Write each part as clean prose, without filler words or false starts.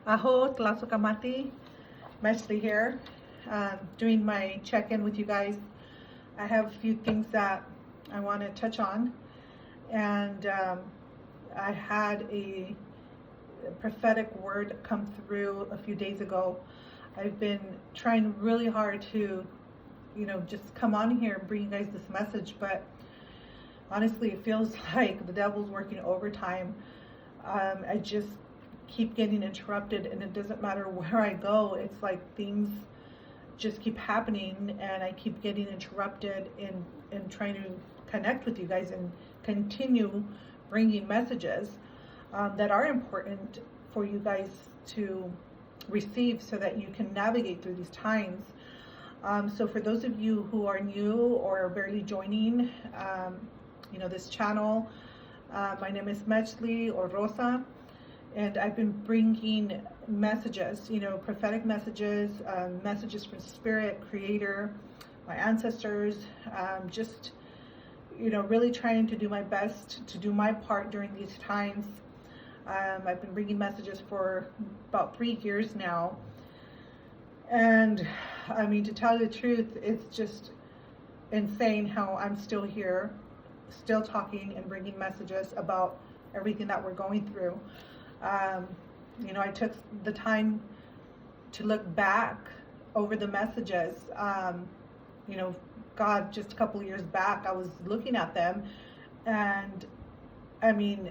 Aho, Tlasukamati, Meshley here, doing my check-in with you guys. I have a few things that I want to touch on, and I had a prophetic word come through a few days ago. I've been trying really hard to, just come on here and bring you guys this message, but honestly, it feels like the devil's working overtime. I just keep getting interrupted, and it doesn't matter where I go. It's like things just keep happening, and I keep getting interrupted in trying to connect with you guys and continue bringing messages that are important for you guys to receive so that you can navigate through these times. So for those of you who are new or barely joining, this channel, my name is Mechli or Rosa, and I've been bringing messages, prophetic messages, messages from Spirit, Creator, my ancestors, just, really trying to do my best to do my part during these times. I've been bringing messages for about 3 years now. And I mean, to tell you the truth, it's just insane how I'm still here, still talking and bringing messages about everything that we're going through. I took the time to look back over the messages. God, just a couple of years back, I was looking at them, and I mean,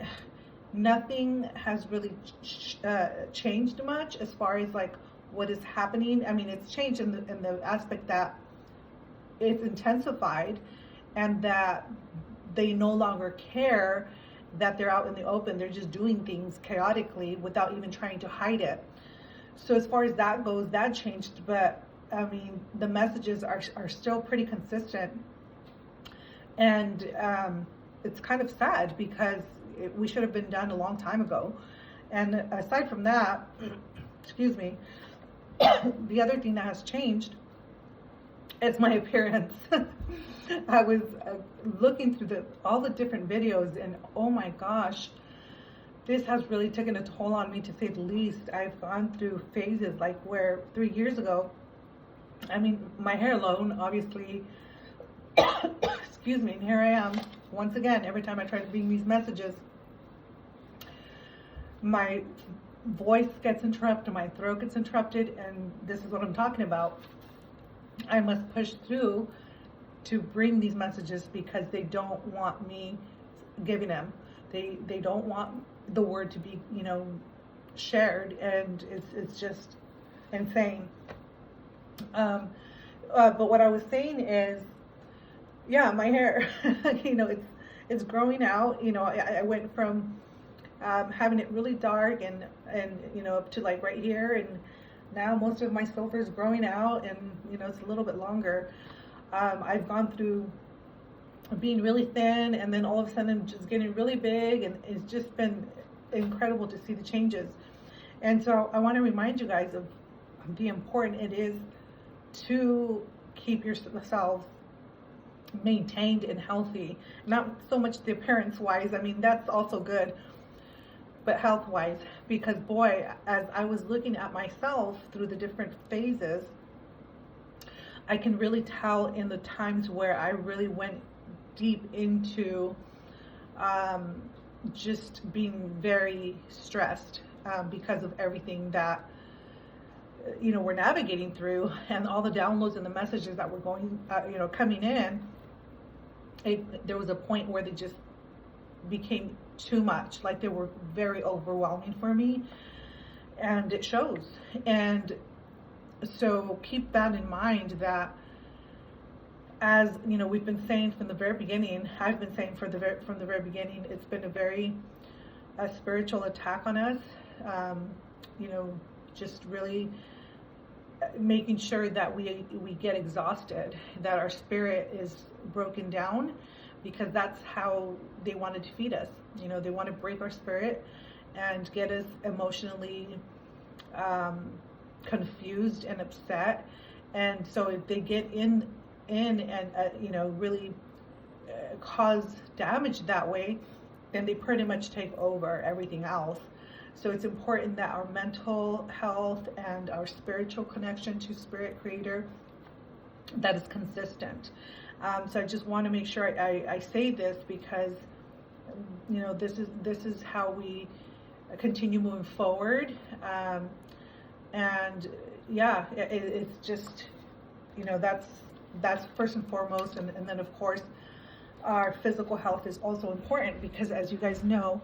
nothing has really changed much as far as like what is happening. I mean, it's changed in the aspect that it's intensified, and that they no longer care that they're out in the open. They're just doing things chaotically without even trying to hide it. So as far as that goes, that changed. But I mean, the messages are still pretty consistent, and it's kind of sad because we should have been done a long time ago. And aside from that, excuse me, the other thing that has changed is my appearance. I was looking through all the different videos, and oh my gosh, this has really taken a toll on me, to say the least. I've gone through phases like where 3 years ago, I mean, my hair alone, obviously, excuse me, and here I am once again. Every time I try to bring these messages, my voice gets interrupted, my throat gets interrupted, and this is what I'm talking about. I must push through to bring these messages because they don't want me giving them. They don't want the word to be, shared, and it's just insane. But what I was saying is, yeah, my hair, it's growing out. I went from having it really dark and up to like right here, and now most of my silver is growing out, and it's a little bit longer. I've gone through being really thin, and then all of a sudden just getting really big, and it's just been incredible to see the changes. And so I want to remind you guys of the important it is to keep yourself maintained and healthy. Not so much the appearance wise, I mean, that's also good, but health wise, because boy, as I was looking at myself through the different phases, I can really tell in the times where I really went deep into just being very stressed because of everything that we're navigating through, and all the downloads and the messages that were going coming in. There was a point where they just became too much, like they were very overwhelming for me, and it shows. And so keep that in mind, that as we've been saying from the very beginning, I've been saying from the very beginning, it's been a spiritual attack on us. Just really making sure that we get exhausted, that our spirit is broken down, because that's how they want to defeat us. They want to break our spirit and get us emotionally confused and upset. And so if they get in and really cause damage that way, then they pretty much take over everything else. So it's important that our mental health and our spiritual connection to Spirit Creator, that is consistent. So I just want to make sure I say this, because this is how we continue moving forward. And yeah, it's just, that's first and foremost. And then of course, our physical health is also important, because as you guys know,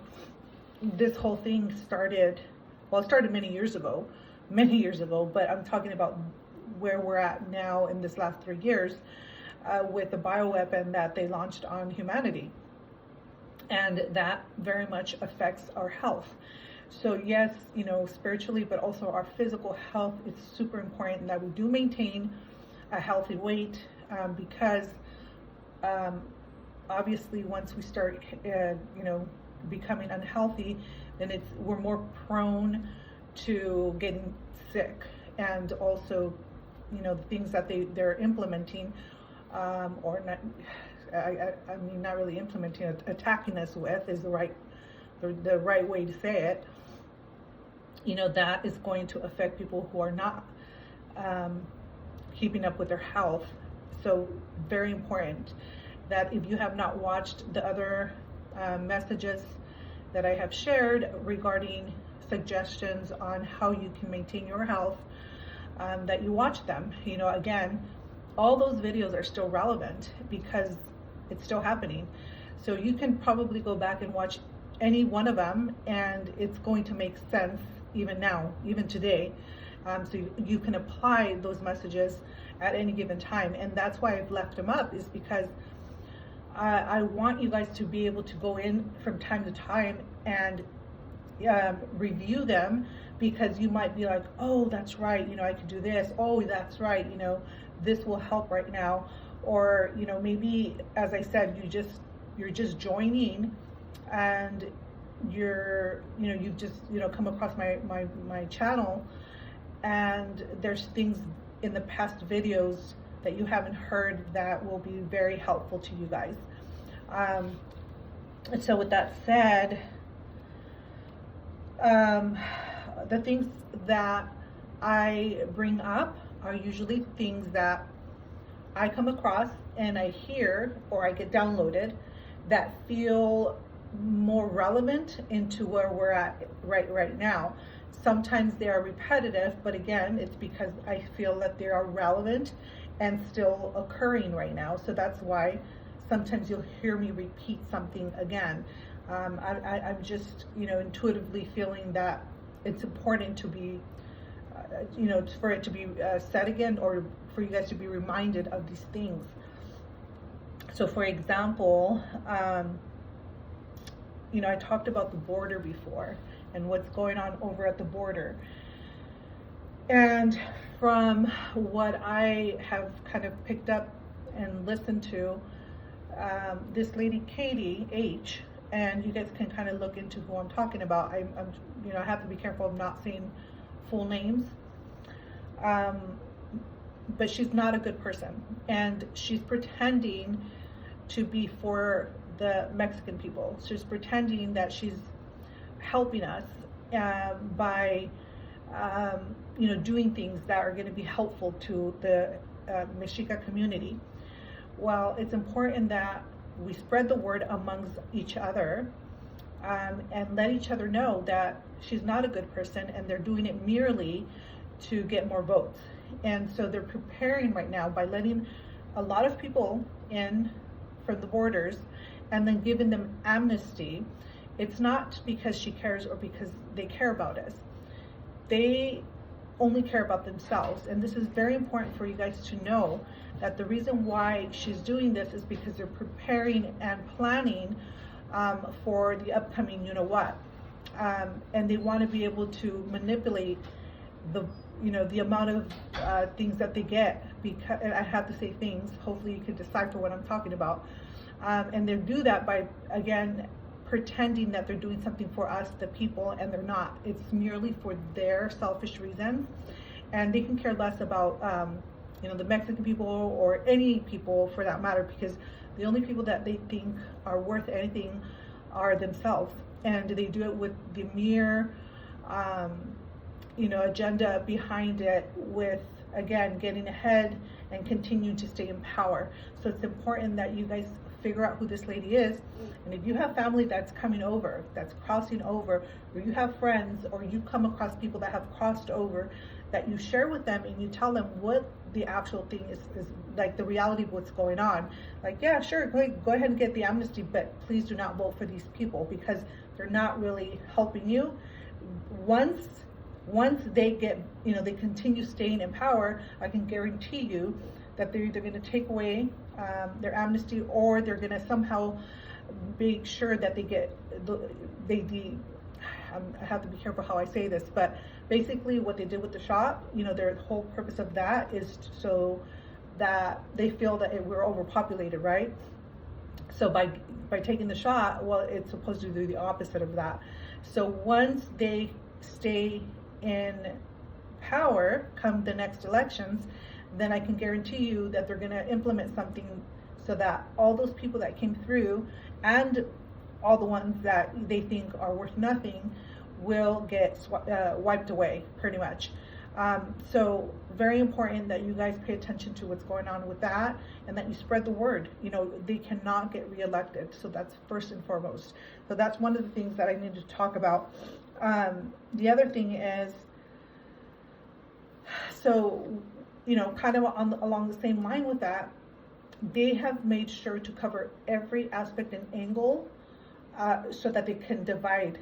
this whole thing started many years ago, but I'm talking about where we're at now in this last 3 years, with the bioweapon that they launched on humanity. And that very much affects our health. So yes, spiritually, but also our physical health is super important, that we do maintain a healthy weight, because obviously once we start, becoming unhealthy, then we're more prone to getting sick. And also, the things that they're implementing, or not, I mean, not really implementing, attacking us with is the right way to say it. That is going to affect people who are not keeping up with their health. So very important that if you have not watched the other messages that I have shared regarding suggestions on how you can maintain your health, that you watch them. Again, all those videos are still relevant because it's still happening. So you can probably go back and watch any one of them, and it's going to make sense even now, even today. So you can apply those messages at any given time. And that's why I've left them up, is because I want you guys to be able to go in from time to time and review them, because you might be like, oh, that's right, I could do this. Oh, that's right, this will help right now. Or maybe, as I said, you're just joining, and you've just come across my channel, and there's things in the past videos that you haven't heard that will be very helpful to you guys. And so with that said, the things that I bring up are usually things that I come across and I hear, or I get downloaded, that feel more relevant into where we're at right now. Sometimes they are repetitive, but again, it's because I feel that they are relevant and still occurring right now. So that's why sometimes you'll hear me repeat something again. I'm just, intuitively feeling that it's important to be, for it to be said again, or for you guys to be reminded of these things. So for example, I talked about the border before and what's going on over at the border. And from what I have kind of picked up and listened to, this lady Katie H, and you guys can kind of look into who I'm talking about. I have to be careful of not saying full names. But she's not a good person, and she's pretending to be for the Mexican people. She's pretending that she's helping us by doing things that are going to be helpful to the Mexica community. Well, it's important that we spread the word amongst each other, and let each other know that she's not a good person, and they're doing it merely to get more votes. And so they're preparing right now by letting a lot of people in from the borders and then giving them amnesty. It's not because she cares or because they care about us. They only care about themselves. And this is very important for you guys to know, that the reason why she's doing this is because they're preparing and planning for the upcoming what. And they want to be able to manipulate the amount of things that they get, because, and I have to say things, hopefully you can decipher what I'm talking about. And they do that by, again, pretending that they're doing something for us, the people, and they're not. It's merely for their selfish reasons, and they can care less about the Mexican people or any people for that matter, because the only people that they think are worth anything are themselves, and they do it with the mere agenda behind it with, again, getting ahead and continue to stay in power. So it's important that you guys figure out who this lady is. And if you have family that's coming over, that's crossing over, or you have friends, or you come across people that have crossed over, that you share with them and you tell them what the actual thing is like, the reality of what's going on. Like, yeah, sure, go ahead and get the amnesty, but please do not vote for these people because they're not really helping you. Once they get, they continue staying in power, I can guarantee you that they're either going to take away their amnesty, or they're going to somehow make sure that they get, I have to be careful how I say this, but basically what they did with the shot, their whole purpose of that is so that they feel that we're overpopulated, right? So by taking the shot, well, it's supposed to do the opposite of that. So once they stay in power come the next elections, then I can guarantee you that they're going to implement something so that all those people that came through and all the ones that they think are worth nothing will get wiped away, pretty much. So very important that you guys pay attention to what's going on with that, and that you spread the word. They cannot get reelected, so that's first and foremost. So that's one of the things that I need to talk about. The other thing is, so kind of along the same line with that, they have made sure to cover every aspect and angle so that they can divide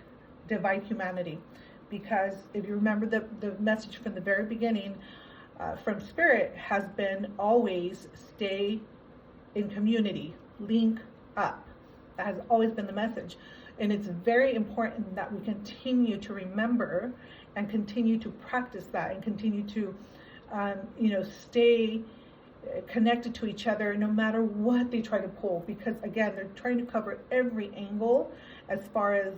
humanity. Because if you remember, the message from the very beginning from Spirit has been always stay in community, link up. That has always been the message. And it's very important that we continue to remember and continue to practice that, and continue to stay connected to each other no matter what they try to pull, because again, they're trying to cover every angle as far as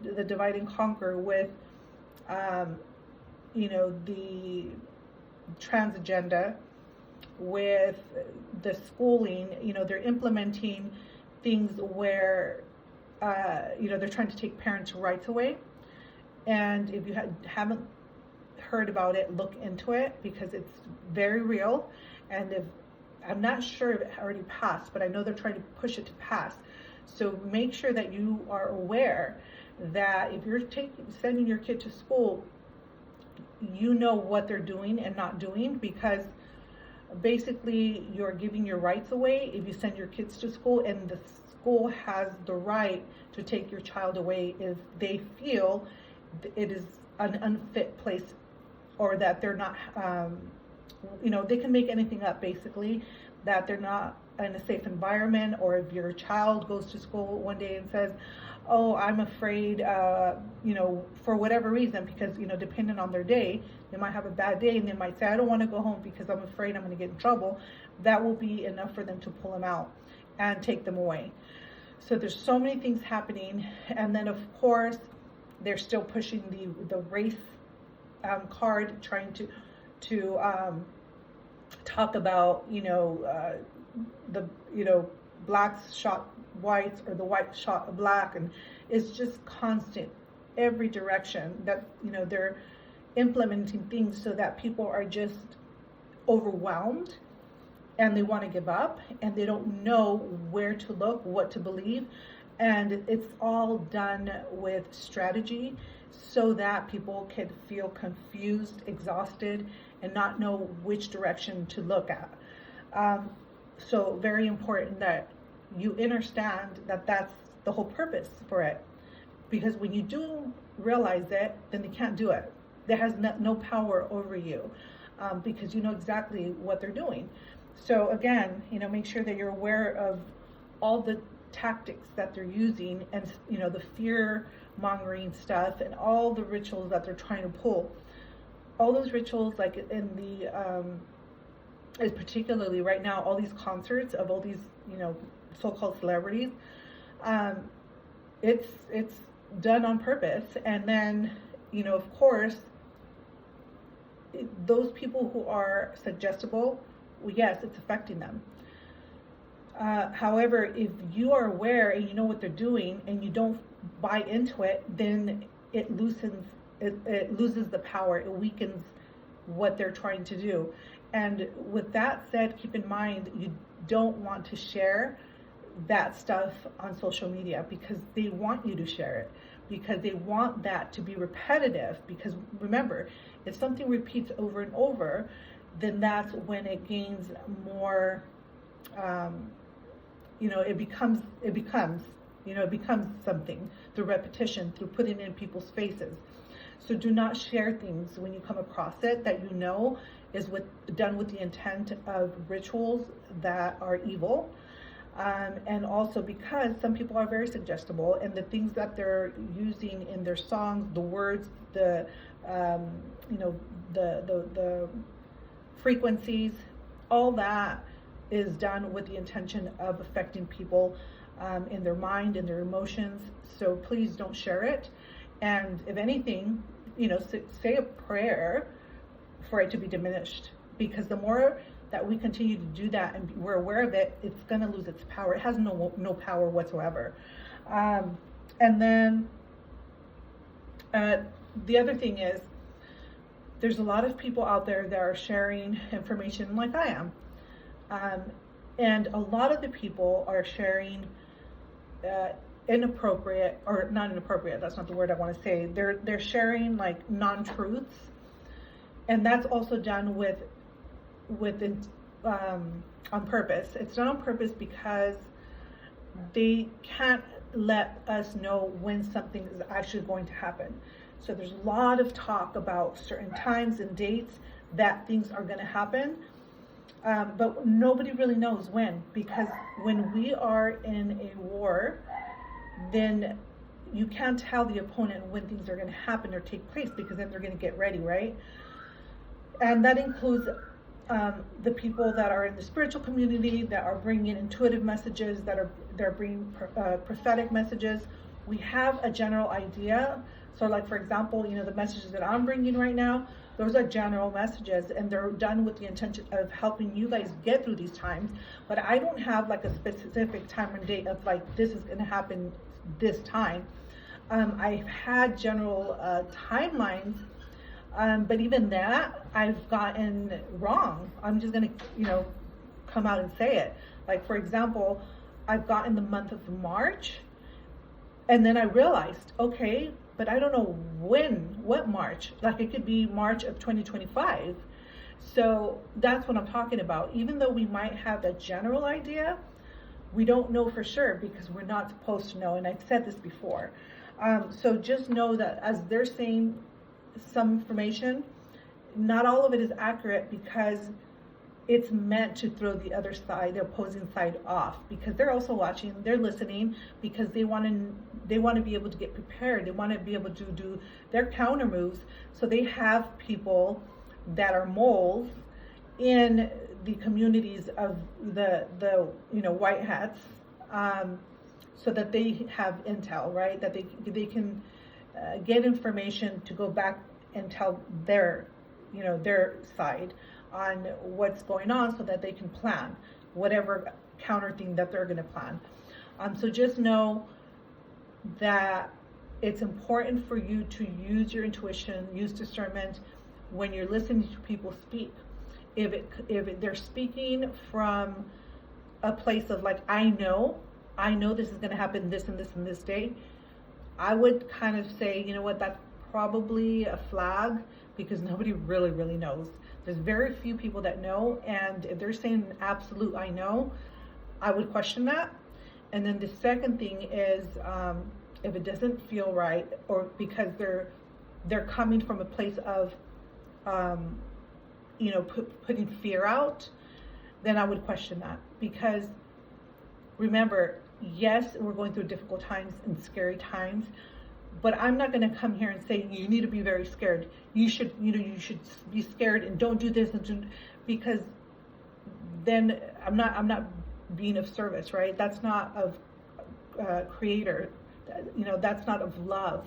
the divide and conquer with the trans agenda, with the schooling. They're implementing things where they're trying to take parents' rights away. And if you haven't heard about it, look into it, because it's very real. And I'm not sure if it already passed, but I know they're trying to push it to pass. So make sure that you are aware that if you're sending your kid to school, you know what they're doing and not doing, because basically you're giving your rights away if you send your kids to school, and the school has the right to take your child away if they feel it is an unfit place, or that they're not, they can make anything up, basically, that they're not in a safe environment. Or if your child goes to school one day and says, oh, I'm afraid, for whatever reason, because, depending on their day, they might have a bad day and they might say, I don't want to go home because I'm afraid I'm going to get in trouble. That will be enough for them to pull them out and take them away. So there's so many things happening. And then, of course, they're still pushing the race card, trying to talk about, blacks shot whites, or the white shot black, and it's just constant, every direction that they're implementing things so that people are just overwhelmed and they want to give up, and they don't know where to look, what to believe. And it's all done with strategy so that people can feel confused, exhausted, and not know which direction to look at. So very important that you understand that that's the whole purpose for it. Because when you do realize it, then they can't do it. They has no power over you, because you know exactly what they're doing. So again, make sure that you're aware of all the tactics that they're using, and the fear mongering stuff, and all the rituals that they're trying to pull. All those rituals, like in the particularly right now, all these concerts of all these so-called celebrities, it's done on purpose. And then of course, those people who are suggestible, well, yes, it's affecting them. However, if you are aware and you know what they're doing and you don't buy into it, then it loosens it loses the power. It weakens what they're trying to do. And with that said, keep in mind, you don't want to share that stuff on social media because they want you to share it, because they want that to be repetitive. Because remember, if something repeats over and over, then that's when it gains more, it becomes something through repetition, through putting it in people's faces. So do not share things when you come across it that you know is done with the intent of rituals that are evil. And also because some people are very suggestible, and the things that they're using in their songs, the words, the frequencies, all that is done with the intention of affecting people in their mind, in their emotions. So please don't share it. And if anything, say a prayer for it to be diminished, because the more that we continue to do that and we're aware of it, it's going to lose its power. It has no power whatsoever. And then the other thing is, there's a lot of people out there that are sharing information like I am. And a lot of the people are sharing inappropriate, or not inappropriate, that's not the word I want to say. They're sharing like non-truths. And that's also done on purpose. It's done on purpose because they can't let us know when something is actually going to happen. So there's a lot of talk about certain times and dates that things are going to happen, but nobody really knows when, because when we are in a war, then you can't tell the opponent when things are going to happen or take place, because then they're going to get ready, right? And that includes the people that are in the spiritual community, that are bringing intuitive messages, they're bringing prophetic messages. We have a general idea. So like, for example, the messages that I'm bringing right now, those are general messages, and they're done with the intention of helping you guys get through these times. But I don't have like a specific time and date of like, this is going to happen this time. I've had general timelines, but even that I've gotten wrong. I'm just going to, come out and say it. Like, for example, I've gotten the month of March, and then I realized, okay, but I don't know what March. Like, it could be March of 2025. So that's what I'm talking about. Even though we might have a general idea, we don't know for sure, because we're not supposed to know. And I've said this before. So just know that as they're saying some information, not all of it is accurate, because it's meant to throw the other side, the opposing side, off, because they're also watching, they're listening, because they want to be able to get prepared. They want to be able to do their counter moves. So they have people that are moles in the communities of the white hats, so that they have intel, right? That they can get information to go back and tell their side on what's going on, so that they can plan whatever counter thing that they're going to plan. So just know that it's important for you to use your intuition, use discernment when you're listening to people speak. If they're speaking from a place of like, I know this is going to happen this and this and this day, I would kind of say, you know what, that's probably a flag, because nobody really, really knows. There's very few people that know, and if they're saying an absolute I know, I would question that. And then the second thing is, if it doesn't feel right, or because they're coming from a place of putting fear out, then I would question that. Because remember, yes, we're going through difficult times and scary times, but I'm not going to come here and say you need to be very scared. You should be scared and don't do this, because then I'm not being of service, right? That's not of creator. That's not of love.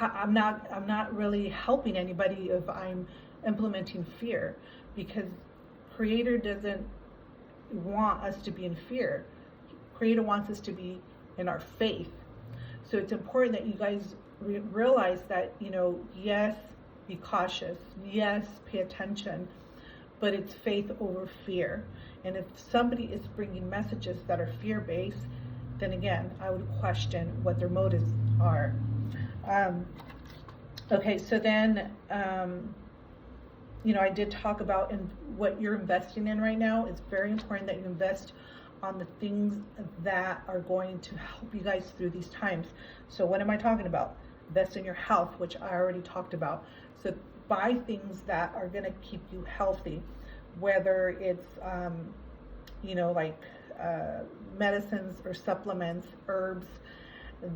I'm not really helping anybody if I'm implementing fear, because creator doesn't want us to be in fear. Creator wants us to be in our faith. So it's important that you guys realize that, yes, be cautious, yes, pay attention, but it's faith over fear. And if somebody is bringing messages that are fear-based, then again, I would question what their motives are. Okay, so then, I did talk about what you're investing in right now. It's very important that you invest on the things that are going to help you guys through these times. So what am I talking about? Invest in your health, which I already talked about. So buy things that are going to keep you healthy, whether it's, like medicines or supplements, herbs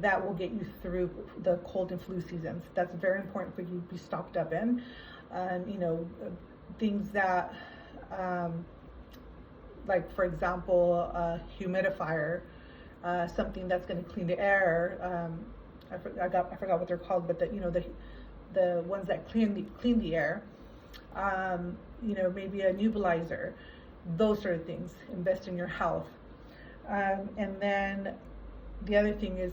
that will get you through the cold and flu seasons. That's very important for you to be stocked up in. Things that, like for example, a humidifier, something that's going to clean the air. I forgot what they're called, but the ones that clean the air. Maybe a nebulizer, those sort of things. Invest in your health. And then the other thing is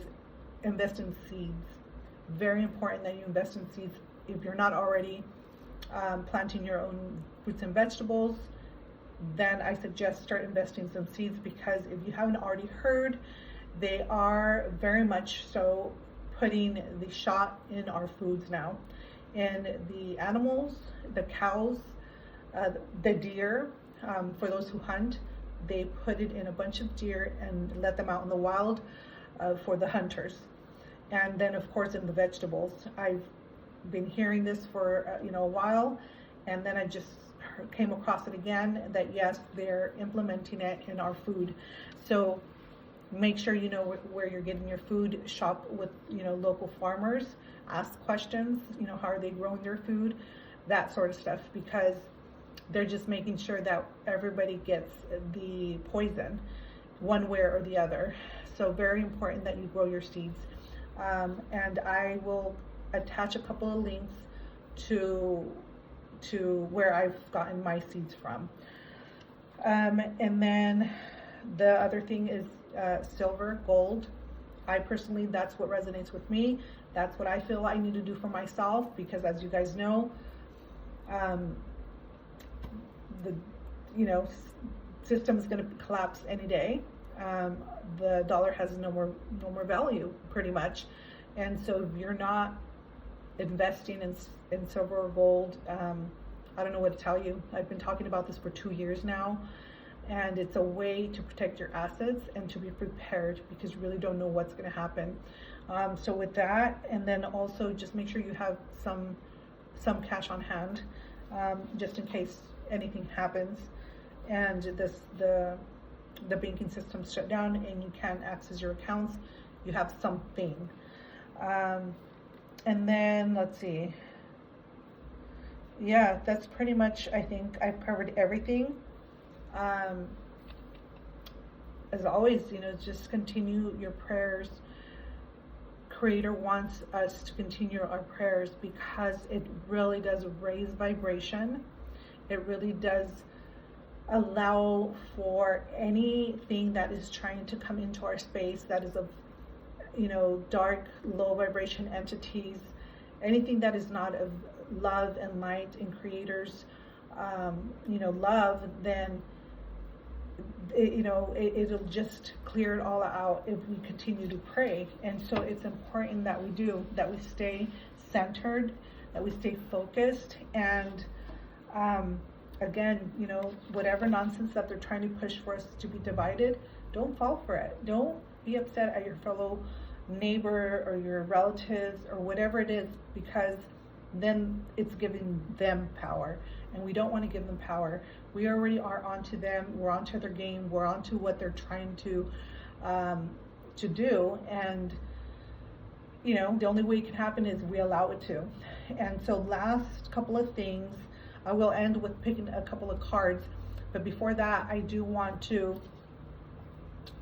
invest in seeds. Very important that you invest in seeds. If you're not already planting your own fruits and vegetables, then I suggest start investing some seeds, because if you haven't already heard, they are very much so putting the shot in our foods now. And the animals, the cows, the deer, for those who hunt, they put it in a bunch of deer and let them out in the wild for the hunters. And then of course in the vegetables, I've been hearing this for a while, and then I just came across it again, that yes, they're implementing it in our food. So make sure you know where you're getting your food. Shop with local farmers, ask questions, how are they growing their food, that sort of stuff, because they're just making sure that everybody gets the poison one way or the other. So very important that you grow your seeds. And I will attach a couple of links to where I've gotten my seeds from. And then the other thing is silver, gold. I personally, that's what resonates with me. That's what I feel I need to do for myself, because as you guys know, the system is going to collapse any day. The dollar has no more value, pretty much. And so if you're not investing in silver or gold, I don't know what to tell you. I've been talking about this for 2 years now, and it's a way to protect your assets and to be prepared, because you really don't know what's going to happen. So with that, and then also just make sure you have some cash on hand, just in case anything happens and the banking system's shut down and you can't access your accounts. You have something. And then let's see. Yeah, that's pretty much, I think I've covered everything. As always, just continue your prayers. Creator wants us to continue our prayers, because it really does raise vibration. It really does allow for anything that is trying to come into our space that is of dark, low vibration entities, anything that is not of love and light and creators love, then it'll just clear it all out if we continue to pray. And so it's important that we stay centered, that we stay focused, and again, whatever nonsense that they're trying to push for us to be divided, don't fall for it. Don't be upset at your fellow neighbor or your relatives or whatever it is, because then it's giving them power, and we don't want to give them power. We already are onto them. We're onto their game. We're onto what they're trying to do, and the only way it can happen is we allow it to. And so last couple of things, I will end with picking a couple of cards, but before that, I do want to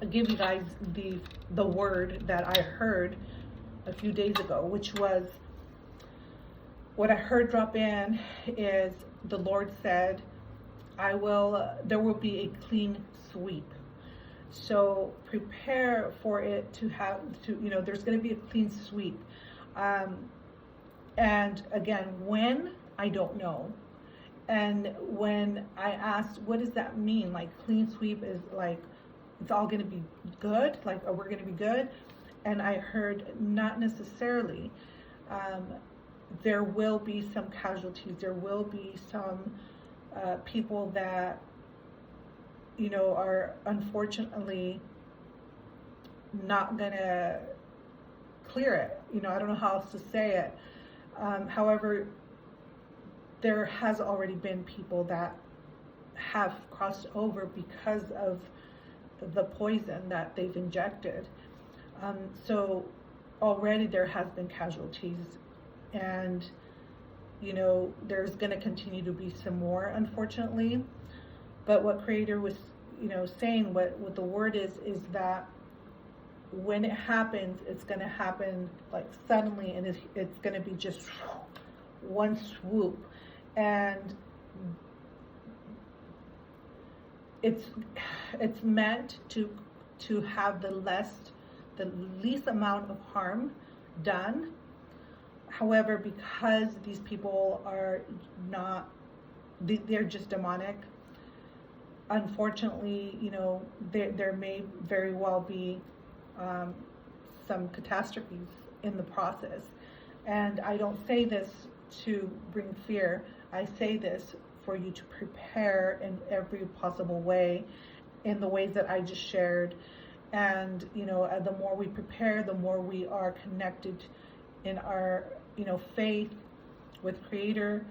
give you guys the word that I heard a few days ago, which was, what I heard drop in is, the Lord said, there will be a clean sweep. So prepare for it there's going to be a clean sweep. And again, when, I don't know. And when I asked, what does that mean? Like clean sweep is like, it's all going to be good? Like, are we going to be good? And I heard not necessarily. There will be some casualties. There will be some people that, you know, are unfortunately not going to clear it. You know, I don't know how else to say it. However, there has already been people that have crossed over because of the poison that they've injected. So already there has been casualties, and you know, there's going to continue to be some more, unfortunately. But what Creator was, you know, saying, what the word is that when it happens, it's going to happen like suddenly, and it's going to be just one swoop. And it's meant to have the least amount of harm done. However, because these people are not, they're just demonic, unfortunately, you know, there may very well be some catastrophes in the process. And I don't say this to bring fear. I say this for you to prepare in every possible way, in the ways that I just shared. And, you know, the more we prepare, the more we are connected in our, you know, faith with Creator,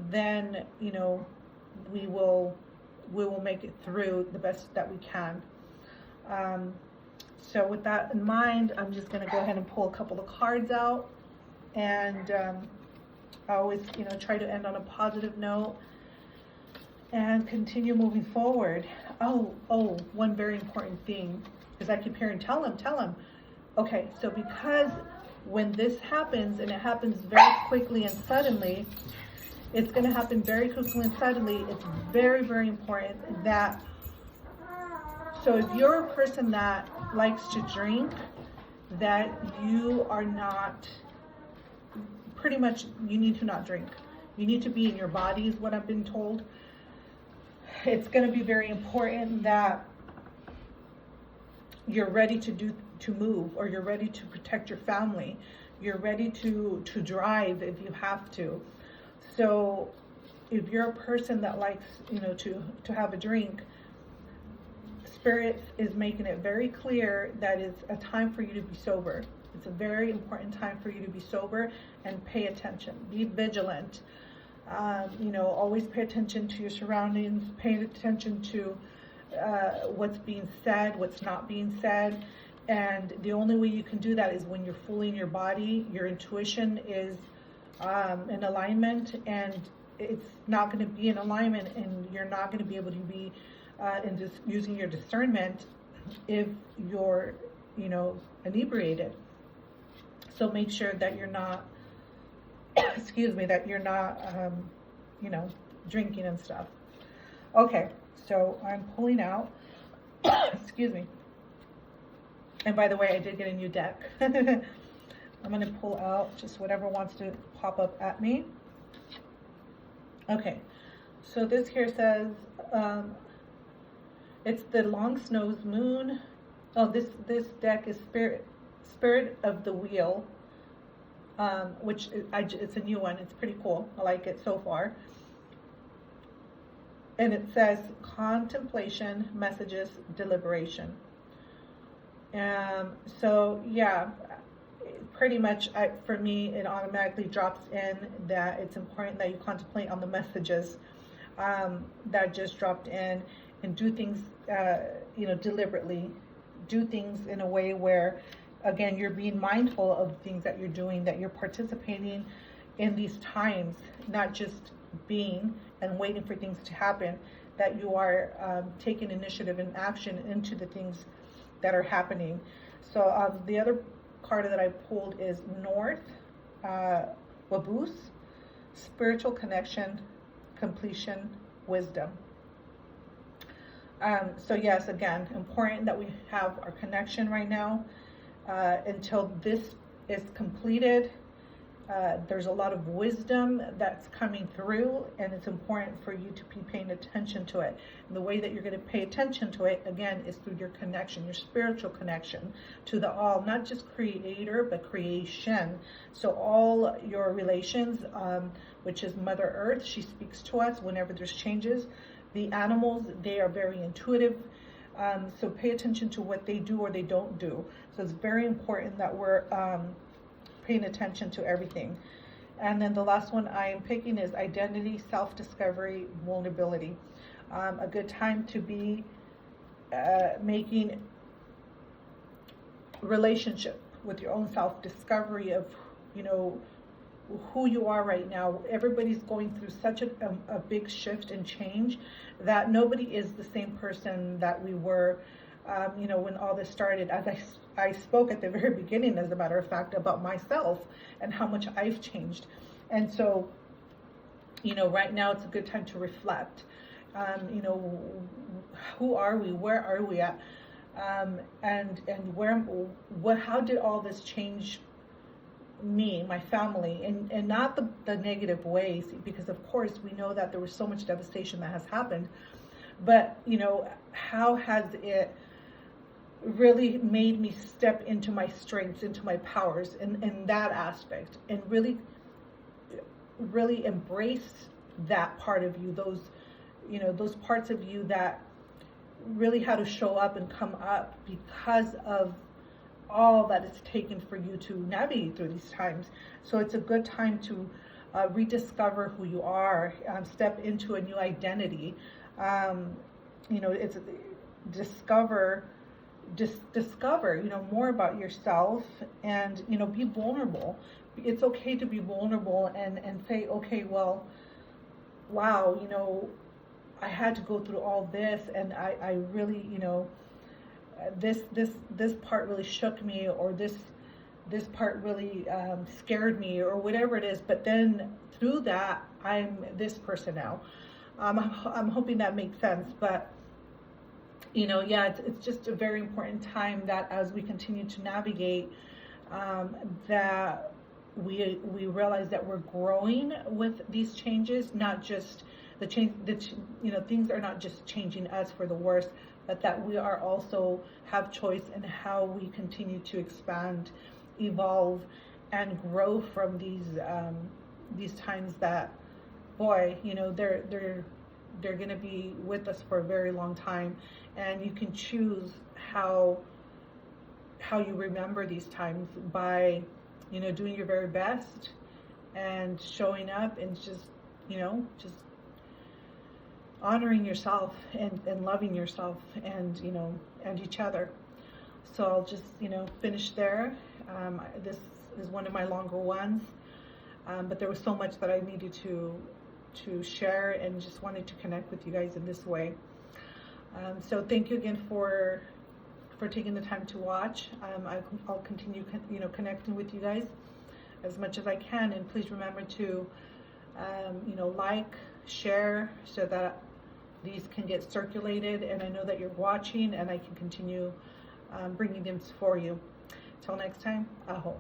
then, you know, we will make it through the best that we can. So with that in mind, I'm just going to go ahead and pull a couple of cards out. And I always, you know, try to end on a positive note and continue moving forward. Oh, one very important thing, because I keep hearing, tell him. Okay, so because when this happens, and it happens very quickly and suddenly, it's going to happen very quickly and suddenly. It's very, very important that, so if you're a person that likes to drink, that you are not, pretty much, you need to not drink. You need to be in your body, is what I've been told. It's going to be very important that you're ready to move, or you're ready to protect your family. You're ready to drive if you have to. So if you're a person that likes, you know, to have a drink, Spirit is making it very clear that it's a time for you to be sober. It's a very important time for you to be sober and pay attention. Be vigilant. You know, always pay attention to your surroundings. Pay attention to what's being said, what's not being said. And the only way you can do that is when you're fully in your body. Your intuition is in alignment, and it's not going to be in alignment, and you're not going to be able to be in just using your discernment if you're, you know, inebriated. So make sure that you're not, that you're not, you know, drinking and stuff. Okay, so I'm pulling out, excuse me. And by the way, I did get a new deck. I'm going to pull out just whatever wants to pop up at me. Okay, so this here says, it's the long snow's moon. Oh, this deck is Spirit of the Wheel, which it's a new one. It's pretty cool. I like it so far. And it says contemplation, messages, deliberation. So yeah, pretty much for me, it automatically drops in that it's important that you contemplate on the messages that just dropped in, and do things, you know, deliberately. Do things in a way where, again, you're being mindful of things that you're doing, that you're participating in these times, not just being and waiting for things to happen, that you are taking initiative and action into the things that are happening. So the other card that I pulled is North, Waboose, spiritual connection, completion, wisdom. So yes, again, important that we have our connection right now until this is completed. There's a lot of wisdom that's coming through, and it's important for you to be paying attention to it. And the way that you're going to pay attention to it, again, is through your connection, your spiritual connection to the all, not just creator, but creation. So all your relations, which is Mother Earth, she speaks to us whenever there's changes. The animals, they are very intuitive. So pay attention to what they do or they don't do. So it's very important that we're paying attention to everything. And then the last one I am picking is identity, self-discovery, vulnerability. A good time to be making relationship with your own self-discovery of, you know, who you are right now. Everybody's going through such a big shift and change that nobody is the same person that we were, you know, when all this started. As I spoke at the very beginning, as a matter of fact, about myself and how much I've changed. And so, you know, right now it's a good time to reflect. You know, who are we? Where are we at? And how did all this change me, my family, and not the negative ways, because of course we know that there was so much devastation that has happened, but you know, how has it really made me step into my strengths, into my powers in that aspect, and really embrace that part of you, those, you know, those parts of you that really had to show up and come up because of all that it's taken for you to navigate through these times. So it's a good time to rediscover who you are, step into a new identity. You know, it's discover, you know, more about yourself, and, you know, be vulnerable. It's okay to be vulnerable and say, okay, well, wow, you know, I had to go through all this, and I really, you know, this part really shook me, or this part really scared me, or whatever it is. But then through that, I'm this person now. I'm hoping that makes sense. But you know, yeah, it's just a very important time that as we continue to navigate, that we realize that we're growing with these changes, not just you know, things are not just changing us for the worse, but that we are also have choice in how we continue to expand, evolve, and grow from these times that, boy, you know, they're going to be with us for a very long time, and you can choose how you remember these times by, you know, doing your very best and showing up and just, you know, just honoring yourself and loving yourself, and, you know, and each other. So I'll just, you know, finish there. This is one of my longer ones, but there was so much that I needed to share, and just wanted to connect with you guys in this way. So thank you again for taking the time to watch. I'll continue, you know, connecting with you guys as much as I can, and please remember to, you know, like, share, so that these can get circulated, and I know that you're watching, and I can continue bringing them for you. Till next time, aho.